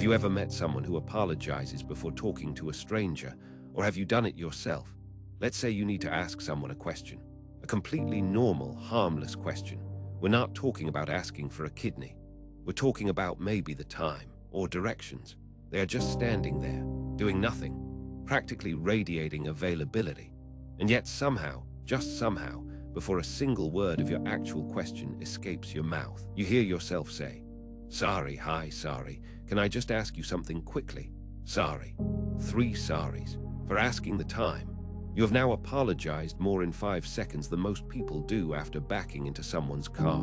Have you ever met someone who apologizes before talking to a stranger, or have you done it yourself? Let's say you need to ask someone a question, a completely normal, harmless question. We're not talking about asking for a kidney. We're talking about maybe the time or directions. They are just standing there, doing nothing, practically radiating availability. And yet somehow, just somehow, before a single word of your actual question escapes your mouth, you hear yourself say, "Sorry, hi, sorry. Can I just ask you something quickly? Sorry." 3 sorries. For asking the time. You have now apologized more in 5 seconds than most people do after backing into someone's car.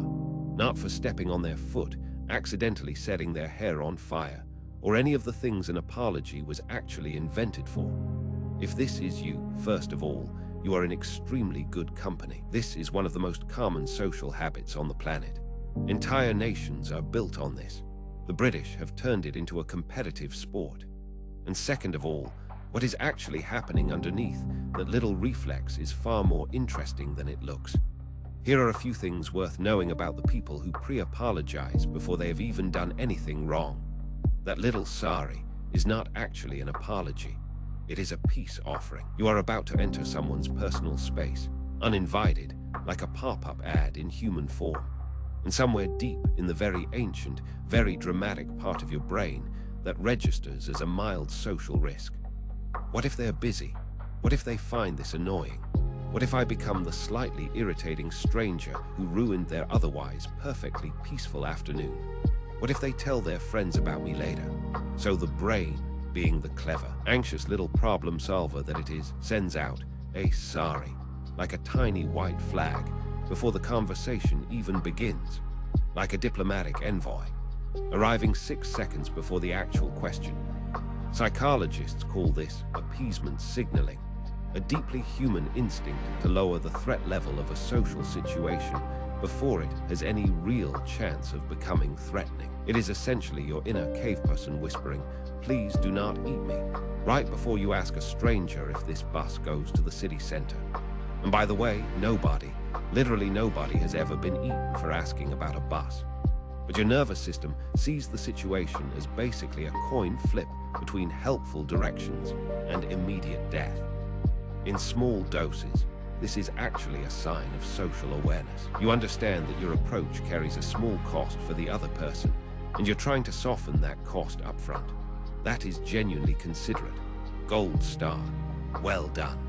Not for stepping on their foot, accidentally setting their hair on fire, or any of the things an apology was actually invented for. If this is you, first of all, you are in extremely good company. This is one of the most common social habits on the planet. Entire nations are built on this. The British have turned it into a competitive sport. And second of all, what is actually happening underneath that little reflex is far more interesting than it looks. Here are a few things worth knowing about the people who pre-apologize before they have even done anything wrong. That little sorry is not actually an apology. It is a peace offering. You are about to enter someone's personal space, uninvited, like a pop-up ad in human form. And somewhere deep in the very ancient, very dramatic part of your brain that registers as a mild social risk. What if they're busy? What if they find this annoying? What if I become the slightly irritating stranger who ruined their otherwise perfectly peaceful afternoon? What if they tell their friends about me later? So the brain, being the clever, anxious little problem solver that it is, sends out a sorry, like a tiny white flag, before the conversation even begins, like a diplomatic envoy, arriving 6 seconds before the actual question. Psychologists call this appeasement signaling, a deeply human instinct to lower the threat level of a social situation before it has any real chance of becoming threatening. It is essentially your inner cave person whispering, "Please do not eat me," right before you ask a stranger if this bus goes to the city center. And by the way, nobody, literally nobody, has ever been eaten for asking about a bus. But your nervous system sees the situation as basically a coin flip between helpful directions and immediate death. In small doses, this is actually a sign of social awareness. You understand that your approach carries a small cost for the other person, and you're trying to soften that cost up front. That is genuinely considerate. Gold star. Well done.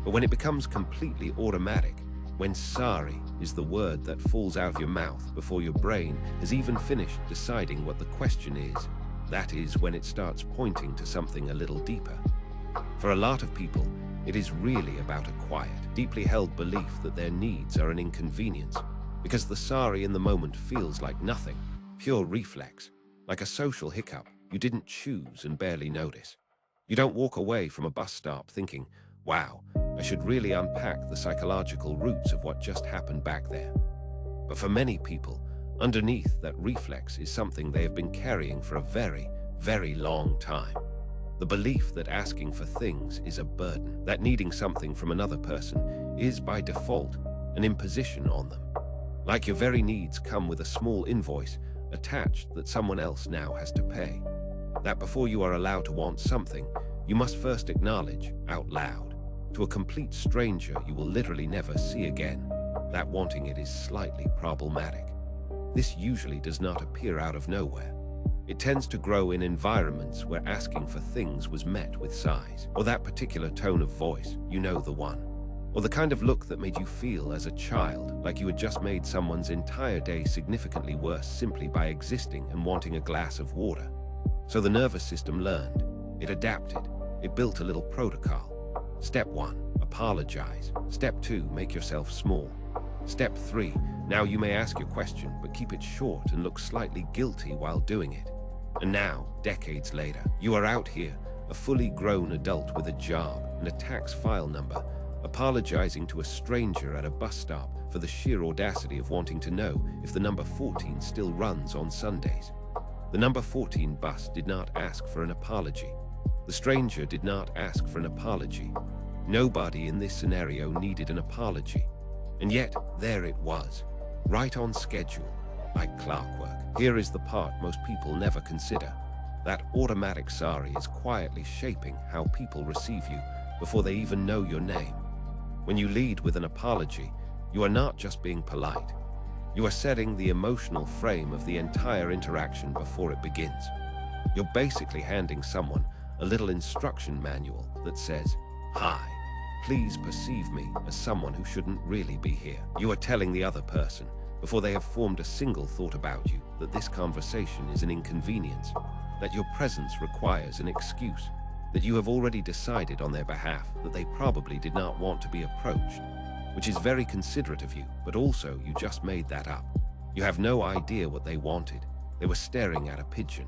But when it becomes completely automatic, when sorry is the word that falls out of your mouth before your brain has even finished deciding what the question is, that is when it starts pointing to something a little deeper. For a lot of people, it is really about a quiet, deeply held belief that their needs are an inconvenience, because the sorry in the moment feels like nothing, pure reflex, like a social hiccup you didn't choose and barely notice. You don't walk away from a bus stop thinking, "Wow, I should really unpack the psychological roots of what just happened back there." But for many people, underneath that reflex is something they have been carrying for a very, very long time. The belief that asking for things is a burden, that needing something from another person is by default an imposition on them. Like your very needs come with a small invoice attached that someone else now has to pay. That before you are allowed to want something, you must first acknowledge out loud to a complete stranger you will literally never see again, that wanting it is slightly problematic. This usually does not appear out of nowhere. It tends to grow in environments where asking for things was met with sighs, or that particular tone of voice, you know the one, or the kind of look that made you feel as a child like you had just made someone's entire day significantly worse simply by existing and wanting a glass of water. So the nervous system learned, it adapted, it built a little protocol. Step 1, apologize. Step 2, make yourself small. Step 3, now you may ask your question, but keep it short and look slightly guilty while doing it. And now, decades later, you are out here, a fully grown adult with a job and a tax file number, apologizing to a stranger at a bus stop for the sheer audacity of wanting to know if the number 14 still runs on Sundays. The number 14 bus did not ask for an apology. The stranger did not ask for an apology. Nobody in this scenario needed an apology. And yet, there it was, right on schedule, like clockwork. Here is the part most people never consider. That automatic sorry is quietly shaping how people receive you before they even know your name. When you lead with an apology, you are not just being polite. You are setting the emotional frame of the entire interaction before it begins. You're basically handing someone a little instruction manual that says, "Hi, please perceive me as someone who shouldn't really be here." You are telling the other person, before they have formed a single thought about you, that this conversation is an inconvenience, that your presence requires an excuse, that you have already decided on their behalf that they probably did not want to be approached, which is very considerate of you, but also you just made that up. You have no idea what they wanted. They were staring at a pigeon.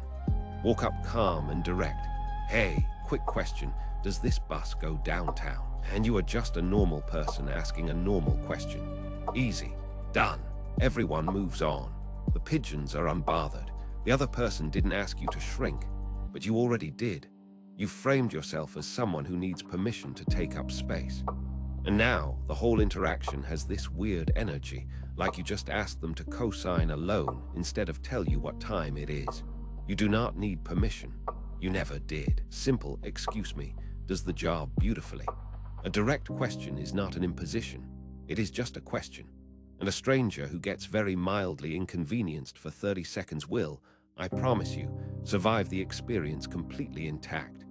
Walk up calm and direct. "Hey, quick question, does this bus go downtown?" And you are just a normal person asking a normal question. Easy. Done. Everyone moves on. The pigeons are unbothered. The other person didn't ask you to shrink, but you already did. You framed yourself as someone who needs permission to take up space. And now, the whole interaction has this weird energy, like you just asked them to co-sign a loan instead of tell you what time it is. You do not need permission. You never did. Simple "excuse me" does the job beautifully. A direct question is not an imposition. It is just a question. And a stranger who gets very mildly inconvenienced for 30 seconds will, I promise you, survive the experience completely intact.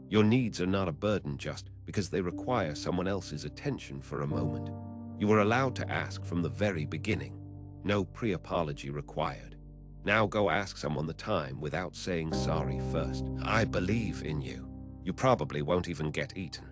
Your needs are not a burden just because they require someone else's attention for a moment. You were allowed to ask from the very beginning. No pre-apology required. Now go ask someone the time without saying sorry first. I believe in you. You probably won't even get eaten.